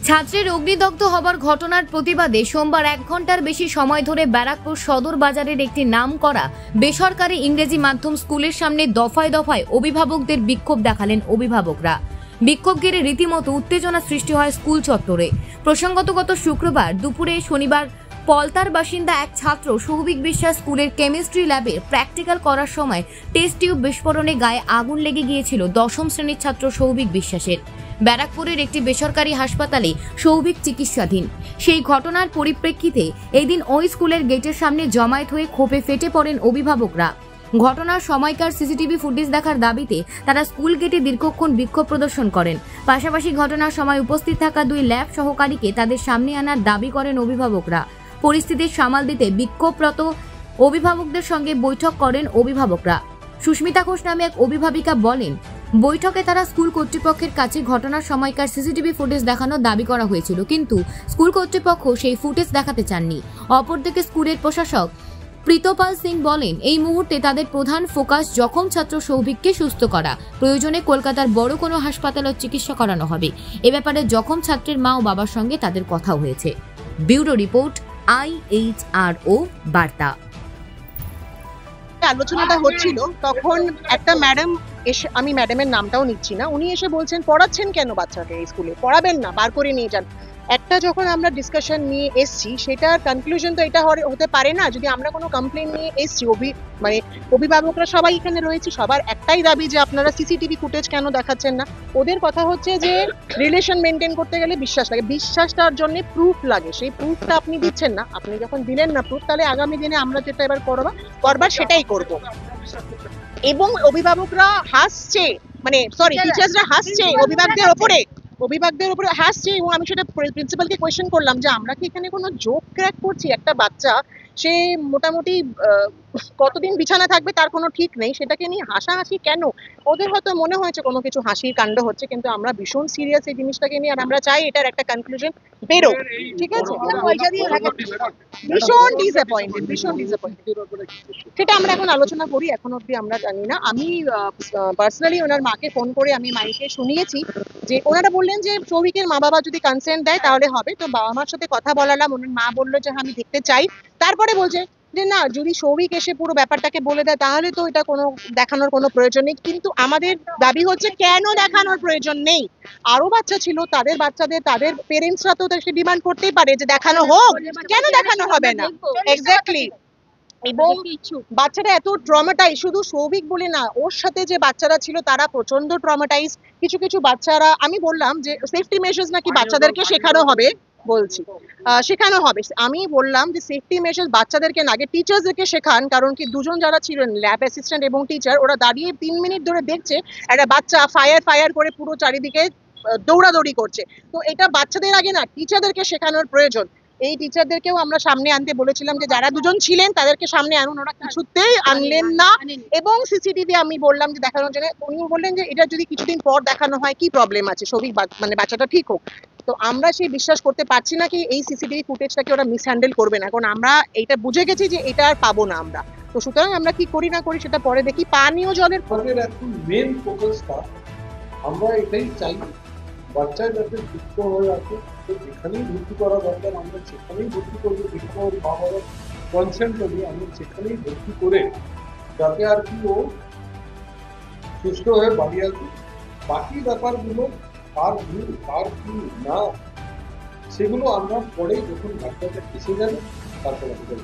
ছাত্রের অগ্নিদগ্ধ হবার ঘটনার প্রতিবাদে সোমবার 1 ঘন্টার বেশি সময় ধরে ব্যারাকপুর সদর বাজারের একটি নামকরা বেসরকারি ইংরেজি মাধ্যম স্কুলের সামনে দফায় দফায় অভিভাবকদের বিক্ষোভ দেখালেন অভিভাবকরা। বিক্ষোভ ঘিরে রীতিমতো উত্তেজনা সৃষ্টি হয় স্কুল চত্বরে। প্রসঙ্গত গত শুক্রবার দুপুরে শনিবার পলতার বাসিন্দা এক ছাত্র সৌভিক বিশ্বাস স্কুলের কেমিস্ট্রি ল্যাবে প্র্যাকটিক্যাল করার সময় টেস্ট টিউব বিস্ফোরণে গায়ে আগুন লেগে গিয়েছিল 10ম শ্রেণীর ছাত্র সৌভিক বিশ্বাসের। ব্যারাকপুরের একটি বেসরকারি হাসপাতালে সৌভিক চিকিৎসাধীন। সেই ঘটনার পরিপ্রেক্ষিতে এই দিন ওই স্কুলের গেটের সামনে জমায়েত হয়ে ক্ষোভে ফেটে পড়েন অভিভাবকরা। ঘটনার সময়কার সিসিটিভি ফুটেজ দেখার দাবিতে তারা স্কুল গেটে দীর্ঘক্ষণ বিক্ষোভ প্রদর্শন করেন। পাশাপাশি ঘটনার সময় উপস্থিত থাকা 2 ল্যাব সহকারীকে তাদের সামনে আনার দাবি করেন অভিভাবকরা। পরিস্থিতি সামাল দিতে বিক্ষোভরত অভিভাবকদের সঙ্গে বৈঠক করেন অভিভাবকরা। সুস্মিতা ঘোষ নামে এক অভিভাবিকা বলেন, বৈঠকে তারা স্কুল কর্তৃপক্ষের কাছে ঘটনার সময়কার সিসিটিভি ফুটেজ দেখানোর দাবি করা হয়েছিল, কিন্তু স্কুল কর্তৃপক্ষ সেই ফুটেজ দেখাতে চাননি। অপরদিকে স্কুলের প্রশাসক প্রীতপাল সিং বলেন, এই মুহূর্তে তাদের প্রধান ফোকাস জখম ছাত্র সৌভিককে সুস্থ করা। প্রয়োজনে কলকাতার বড় কোনো হাসপাতালে চিকিৎসা করানো হবে। এ ব্যাপারে জখম ছাত্রের মা ও বাবার সঙ্গে তাদের কথা হয়েছে। ব্যুরো রিপোর্ট, IHRO বার্তা। আলোচনাটা হচ্ছিল তখন একটা ম্যাডাম এসে, আমি ম্যাডামের নামটাও নিচ্ছি না, উনি এসে বলছেন পড়াচ্ছেন কেন বাচ্চাকে, এই স্কুলে পড়াবেন না, বার করে নিয়ে যান। একটা যখন আমরা ডিসকাশন নিয়ে এসছি সেটার কনক্লুশন তো এটা হতে পারে না। যদি আমরা কোনো কমপ্লেন নিয়ে এসছি, মানে অভিভাবকরা সবাই এখানে রয়েছে, সবার একটাই দাবি যে আপনারা সিসিটিভি ফুটেজ কেন দেখাচ্ছেন না। ওদের কথা হচ্ছে যে রিলেশন মেনটেন করতে গেলে বিশ্বাস লাগে, বিশ্বাসটার জন্য প্রুফ লাগে, সেই প্রুফটা আপনি দিচ্ছেন না। আপনি যখন দিলেন না প্রুফ, তাহলে আগামী দিনে আমরা যেটা এবার করবার সেটাই করব। এবং অভিভাবকরা হাসছে, মানে সরি টিচার্সরা হাসছে অভিভাবকদের উপরে হাসছে। এবং আমি সেটা প্রিন্সিপালকে কোয়েশ্চেন করলাম যে আমরা কি এখানে কোনো জোক ক্র্যাক করছি? একটা বাচ্চা সে মোটামুটি কতদিন বিছানা থাকবে তার কোনো ঠিক নেই, সেটাকে নিয়ে হাসাহাসি কেন? ওদের হয়তো মনে হয়েছে কোনো কিছু হাসির কাণ্ড হচ্ছে, কিন্তু আমরা ভীষণ সিরিয়াস এই জিনিসটাকে নিয়ে, আর আমরা চাই এটার একটা কনক্লুশন বেরো। ঠিক আছে, ভীষণ ডিসঅ্যাপয়েন্টেড। সেটা আমরা এখন আলোচনা করি, এখন অব্দি আমরা জানি না। আমি পার্সোনালি ওনার মাকে ফোন করে আমি মাইকে শুনিয়েছি যে ওনারা বললেন যে সৌভিকের মা বাবা যদি কনসেন্ট দেয় তাহলে হবে। তো বাবা মার সাথে কথা বলালাম, ওনার মা বললো যে আমি দেখতে চাই। তারপরে বলছে যে না, যদি সৌভিক এসে পুরো ব্যাপারটাকে বলে দেয় তাহলে তো এটা কোনো দেখানোর কোনো প্রয়োজন নেই। কিন্তু আমাদের দাবি হচ্ছে কেন দেখানোর প্রয়োজন নেই? আরো বাচ্চা ছিল, তাদের বাচ্চাদের তাদের পেরেন্টসরা তো ডিমান্ড করতেই পারে যে দেখানো হোক, কেন দেখানো হবে না? এক্স্যাক্টলি। এবং বাচ্চারা এত ট্রমাটাইজ, শুধু সৌভিক বলে না, ওর সাথে যে বাচ্চারা ছিল তারা প্রচন্ড ট্রমাটাইজ। কিছু বাচ্চারা, আমি বললাম যে সেফটি মেজার্স নাকি বাচ্চাদেরকে শেখানো হবে, শেখানো হবে। আমি বললাম যে সেফটি মেজার্স বাচ্চাদেরকে না, আগে টিচার্সদেরকে শেখান। কারণ কি, দুজন যারা ছিলেন ল্যাব অ্যাসিস্ট্যান্ট এবং টিচার, ওরা দাঁড়িয়ে 3 মিনিট ধরে দেখছে একটা বাচ্চা ফায়ার করে পুরো চারিদিকে দৌড়াদৌড়ি করছে। তো এটা বাচ্চাদের আগে না, টিচারদেরকে শেখানোর প্রয়োজন। এই টিচারদেরকেও আমরা সামনে আনতে বলেছিলাম যে যারা দুজন ছিলেন তাদেরকে সামনে আনুন, ওরা কিছুতেই আনলেন না। এবং সিসিটিভি আমি বললাম যে দেখানোর জন্য, উনি বললেন যে এটা যদি কিছুদিন পর দেখানো হয় কি প্রবলেম আছে, সৌভিক মানে বাচ্চাটা ঠিক হোক। তো আমরা সেই বিশ্বাস করতে পারছি না কি এই সিসিটিভি ফুটেজটাকে ওরা মিসহ্যান্ডেল করবে না, কারণ আমরা এইটা বুঝে গেছি যে এটা আর পাবো না আমরা। তো সুতরাং আমরা কি করি না করি সেটা পরে দেখি। পানীয় জলের এখন মেন ফোকাসটা আমরা এটাই চাই, বাচ্চা যাতে সুস্থ হয়ে আছে, তো যেখানেই ভর্তি করা দরকার আমরা সেখানেই ভর্তি করবো। যেখানে ওর মা বাবার কনসেন্ট হবে আমরা সেখানেই ভর্তি করে, যাতে আর কি ও সুস্থ হয়ে বাড়ি আসবে। বাকি ব্যাপারগুলো কার ভুল কার কি না, সেগুলো আমরা পরে যখন বাচ্চাটা এসে যাবে তারপরে আমাদের